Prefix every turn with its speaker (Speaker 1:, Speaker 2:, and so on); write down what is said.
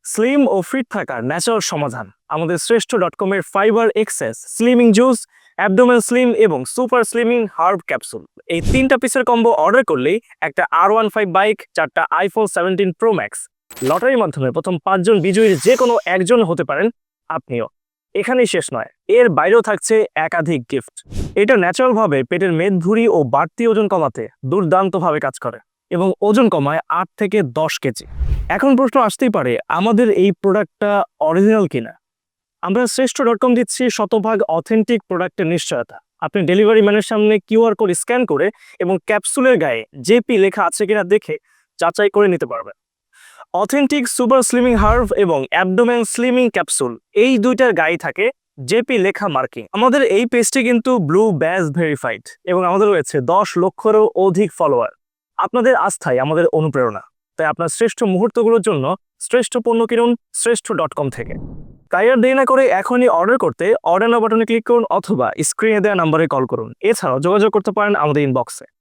Speaker 1: Slim ও fit থাকার natural সমাধান আমাদের শ্রেষ্ঠ .com-এর fibre excess slimming juice, abdomen slim এবং সুপার স্লিমিং হার্ব ক্যাপসুল। এই 3টা পিসের কম্বো অর্ডার করলেই একটা R15 বাইক, 4টা iPhone 17 Pro Max, লটারির মাধ্যমে প্রথম 5 জন বিজয়ীর যে কোনো একজন হতে পারেন আপনিও। এখানেই শেষ নয়, এর বাইরেও থাকছে একাধিক গিফট। এটা ন্যাচারালভাবে পেটের মেদভুঁড়ি ও বাড়তি ওজন কমাতে দুর্দান্তভাবে কাজ করে এবং ওজন কমায় 8 থেকে 10 কেজি। এখন প্রশ্ন আসতেই পারে, আমাদের এই প্রোডাক্টটা অরিজিনাল কিনা? আমরা শ্রেষ্ঠ .com দিচ্ছি শতভাগ অথেন্টিক প্রোডাক্টের নিশ্চয়তা। আপনি ডেলিভারি ম্যানের সামনে QR কোড স্ক্যান করে এবং ক্যাপসুলের গায়ে জেপি লেখা আছে কিনা দেখে যাচাই করে নিতে পারবেন। অথেন্টিক সুপার স্লিমিং হার্ভ এবং অ্যাবডোমেন স্লিমিং ক্যাপসুল, এই দুইটার গায়ে থাকে জেপি লেখা মার্কিং। আমাদের এই পেজটি কিন্তু ব্লু ব্যাজ ভেরিফাইড এবং আমাদের রয়েছে 10 লক্ষেরও অধিক ফলোয়ার। আপনাদের আস্থাই আমাদের অনুপ্রেরণা। তাই আপনার শ্রেষ্ঠ মুহূর্তগুলোর জন্য শ্রেষ্ঠ পণ্য কিনুন শ্রেষ্ঠ .com থেকে। তাই আর দেরি না করে এখনই অর্ডার করতে অর্ডার নাও বাটনে ক্লিক করুন অথবা স্ক্রিনে দেওয়া নাম্বারে কল করুন। এছাড়াও যোগাযোগ করতে পারেন আমাদের ইনবক্সে।